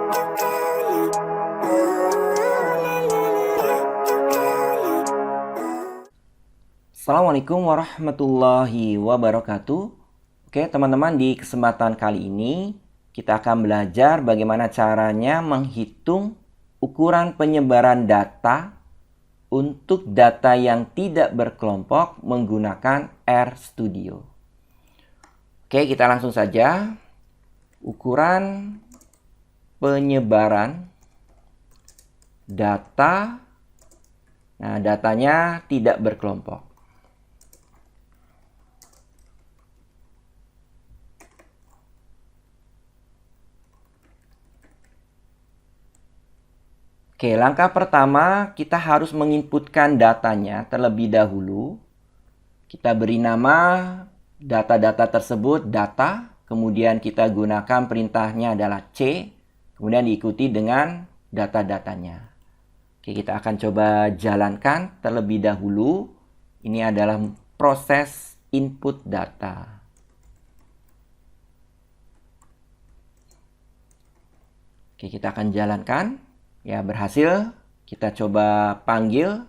Assalamualaikum warahmatullahi wabarakatuh. Oke teman-teman, di kesempatan kali ini kita akan belajar bagaimana caranya menghitung ukuran penyebaran data untuk data yang tidak berkelompok menggunakan RStudio. Oke, kita langsung saja. Ukuran penyebaran data. Nah, datanya tidak berkelompok. Oke, langkah pertama kita harus menginputkan datanya terlebih dahulu. Kita beri nama data-data tersebut data, kemudian kita gunakan perintahnya adalah C, kemudian diikuti dengan data-datanya. Oke, kita akan coba jalankan terlebih dahulu. Ini adalah proses input data. Oke, kita akan jalankan. Ya, berhasil. Kita coba panggil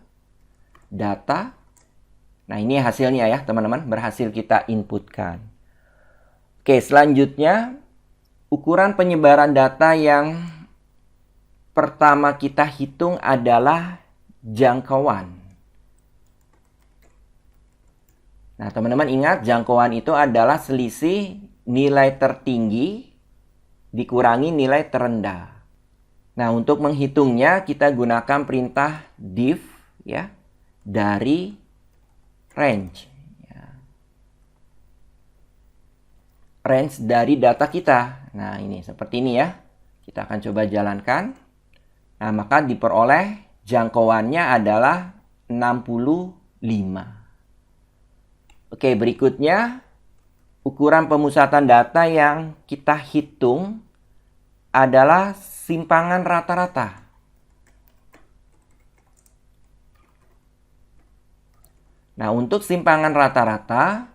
data. Nah, ini hasilnya ya, teman-teman. Berhasil kita inputkan. Oke, selanjutnya ukuran penyebaran data yang pertama kita hitung adalah jangkauan. Nah, teman-teman ingat, jangkauan itu adalah selisih nilai tertinggi dikurangi nilai terendah. Nah, untuk menghitungnya kita gunakan perintah diff ya dari range. Ya. Range dari data kita. Nah, ini seperti ini ya. Kita akan coba jalankan. Nah, maka diperoleh jangkauannya adalah 65. Oke, berikutnya ukuran pemusatan data yang kita hitung adalah simpangan rata-rata. Nah, untuk simpangan rata-rata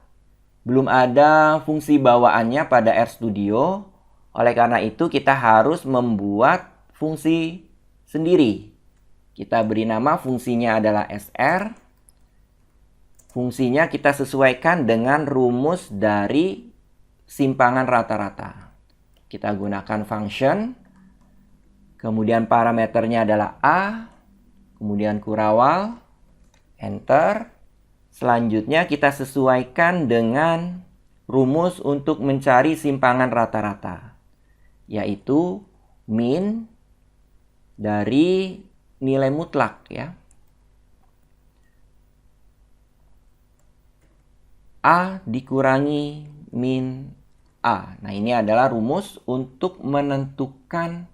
belum ada fungsi bawaannya pada RStudio. Oleh karena itu kita harus membuat fungsi sendiri. Kita beri nama fungsinya adalah SR. Fungsinya kita sesuaikan dengan rumus dari simpangan rata-rata. Kita gunakan function. Kemudian parameternya adalah A, kemudian kurawal, enter. Selanjutnya kita sesuaikan dengan rumus untuk mencari simpangan rata-rata, yaitu min dari nilai mutlak ya. A dikurangi min A. Nah, ini adalah rumus untuk menentukan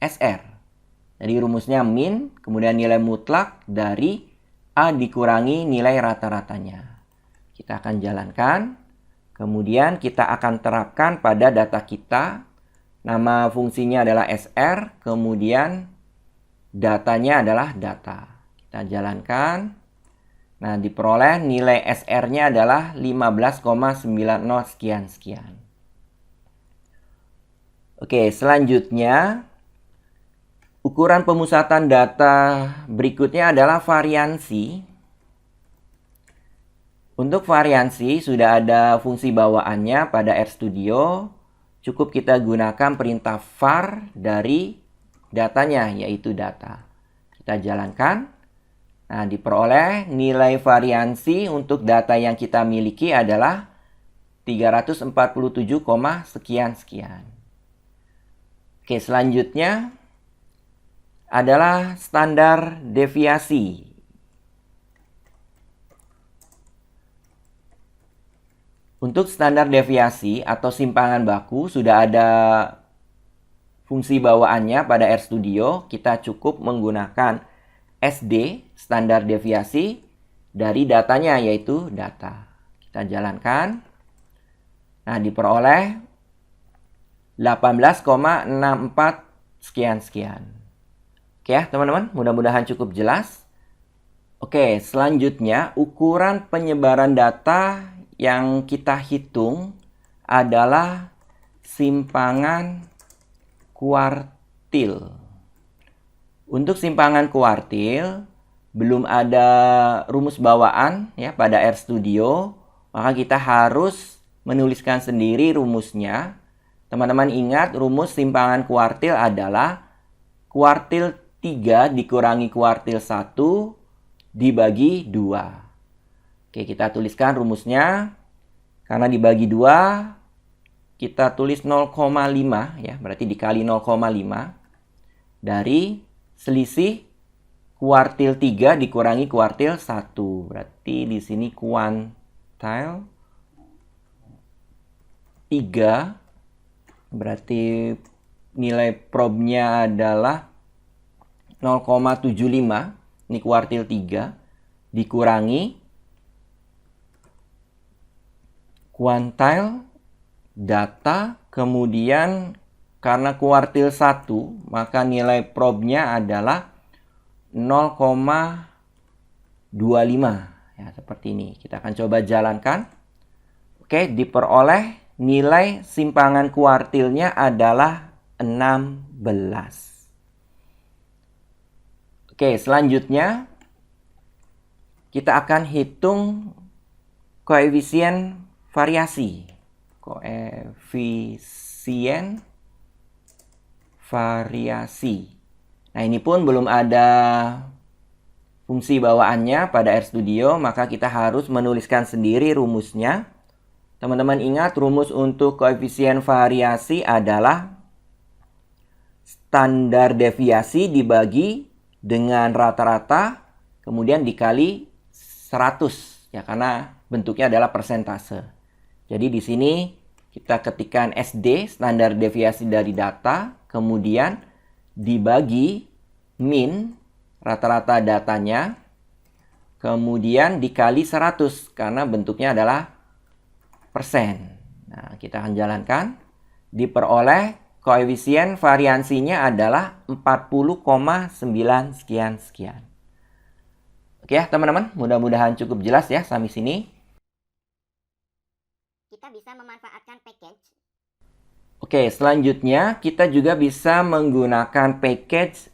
SR. Jadi rumusnya min, kemudian nilai mutlak dari A dikurangi nilai rata-ratanya. Kita akan jalankan. Kemudian kita akan terapkan pada data kita. Nama fungsinya adalah SR, kemudian datanya adalah data. Kita jalankan. Nah, diperoleh nilai SR-nya adalah 15,90 sekian-sekian. Oke, selanjutnya ukuran pemusatan data berikutnya adalah variansi. Untuk variansi sudah ada fungsi bawaannya pada RStudio. Cukup kita gunakan perintah var dari datanya, yaitu data. Kita jalankan. Nah, diperoleh nilai variansi untuk data yang kita miliki adalah 347, sekian-sekian. Oke, selanjutnya adalah standar deviasi. Untuk standar deviasi atau simpangan baku sudah ada fungsi bawaannya pada RStudio. Kita cukup menggunakan SD, standar deviasi, dari datanya yaitu data. Kita jalankan. Nah, diperoleh 18,64 sekian-sekian. Oke ya teman-teman, mudah-mudahan cukup jelas. Oke, selanjutnya ukuran penyebaran data yang kita hitung adalah simpangan kuartil. kuartil. Untuk simpangan kuartil, belum ada rumus bawaan ya pada RStudio, maka kita harus menuliskan sendiri rumusnya. Teman-teman ingat, rumus simpangan kuartil adalah kuartil 3 dikurangi kuartil 1 dibagi 2. Oke, kita tuliskan rumusnya. Karena dibagi 2, kita tulis 0,5 ya, berarti dikali 0,5 dari selisih kuartil 3 dikurangi kuartil 1. Berarti di sini kuantil 3, berarti nilai probnya adalah 0,75. Ini kuartil 3 dikurangi kuantil data, kemudian karena kuartil 1, maka nilai probnya adalah 0,25. Ya, seperti ini. Kita akan coba jalankan. Oke, diperoleh nilai simpangan kuartilnya adalah 16. Oke, selanjutnya kita akan hitung koefisien variasi. Koefisien variasi. Nah, ini pun belum ada fungsi bawaannya pada RStudio, maka kita harus menuliskan sendiri rumusnya. Teman-teman ingat, rumus untuk koefisien variasi adalah standar deviasi dibagi dengan rata-rata, kemudian dikali 100. Ya, karena bentuknya adalah persentase. Jadi di sini kita ketikkan SD, standar deviasi dari data, kemudian dibagi min, rata-rata datanya, kemudian dikali 100, karena bentuknya adalah persen. Nah, kita akan jalankan. Diperoleh koefisien variansinya adalah 40,9 sekian-sekian. Oke ya teman-teman, mudah-mudahan cukup jelas ya sampai sini. Kita bisa memanfaatkan package. Oke, selanjutnya kita juga bisa menggunakan package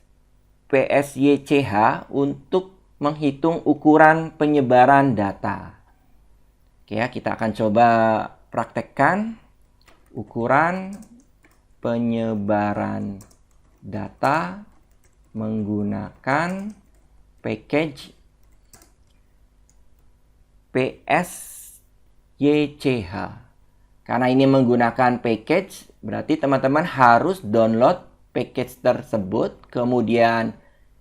PSYCH untuk menghitung ukuran penyebaran data. Oke ya, kita akan coba praktekkan ukuran penyebaran data menggunakan package PSYCH. Karena ini menggunakan package, berarti teman-teman harus download package tersebut, kemudian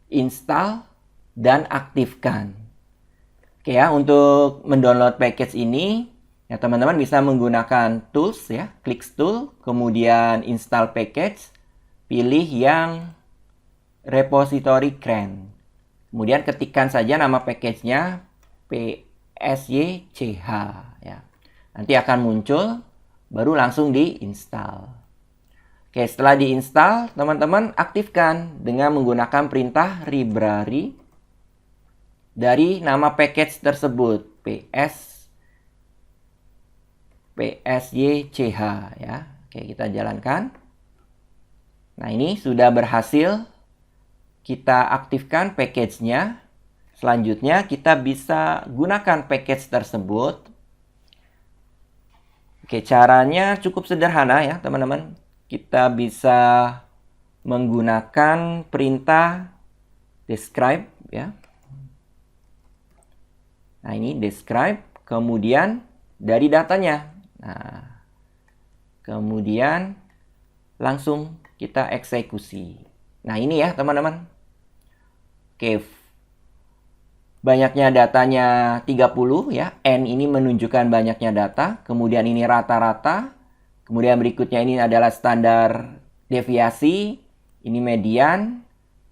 install dan aktifkan. Oke ya, untuk mendownload package ini, ya teman-teman bisa menggunakan tools ya, klik tool, kemudian install package, pilih yang repository CRAN. Kemudian ketikkan saja nama package-nya PSYCH ya. Nanti akan muncul, baru langsung diinstal. Oke, setelah diinstal, teman-teman aktifkan dengan menggunakan perintah library dari nama package tersebut, PSYCH ya. Oke, kita jalankan. Nah, ini sudah berhasil kita aktifkan package-nya. Selanjutnya kita bisa gunakan package tersebut. Oke, caranya cukup sederhana ya teman-teman. Kita bisa menggunakan perintah describe ya. Nah, ini describe, kemudian dari datanya. Nah, kemudian langsung kita eksekusi. Nah, ini ya teman-teman. Oke, banyaknya datanya 30 ya. N ini menunjukkan banyaknya data. Kemudian ini rata-rata. Kemudian berikutnya ini adalah standar deviasi. Ini median.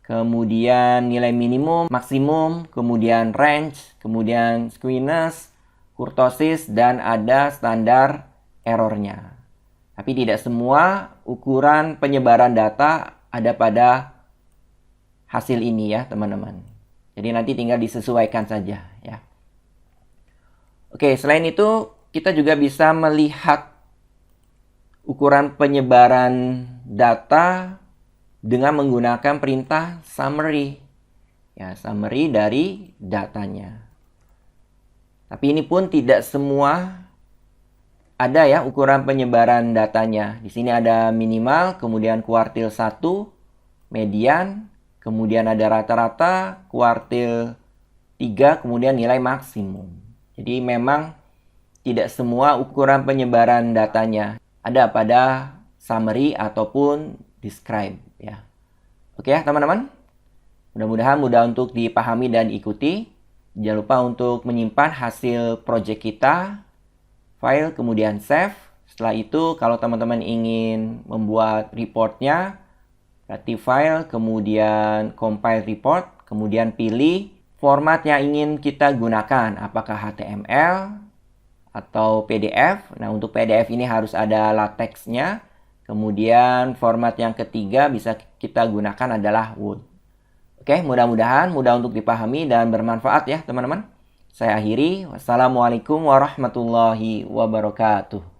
Kemudian nilai minimum, maksimum. Kemudian range. Kemudian skewness, kurtosis. Dan ada standar errornya. Tapi tidak semua ukuran penyebaran data ada pada hasil ini ya teman-teman. Jadi nanti tinggal disesuaikan saja ya. Oke, selain itu kita juga bisa melihat ukuran penyebaran data dengan menggunakan perintah summary. Ya, summary dari datanya. Tapi ini pun tidak semua ada ya ukuran penyebaran datanya. Di sini ada minimal, kemudian kuartil 1, median, kemudian ada rata-rata, kuartil 3, kemudian nilai maksimum. Jadi memang tidak semua ukuran penyebaran datanya ada pada summary ataupun describe ya. Oke ya teman-teman. Mudah-mudahan mudah untuk dipahami dan ikuti. Jangan lupa untuk menyimpan hasil project kita, file, kemudian save. Setelah itu kalau teman-teman ingin membuat reportnya, berarti file, kemudian compile report, kemudian pilih format yang ingin kita gunakan, apakah HTML atau PDF. Nah, untuk PDF ini harus ada latexnya. Kemudian format yang ketiga bisa kita gunakan adalah Word. Oke, mudah-mudahan mudah untuk dipahami dan bermanfaat ya teman-teman. Saya akhiri. Wassalamualaikum warahmatullahi wabarakatuh.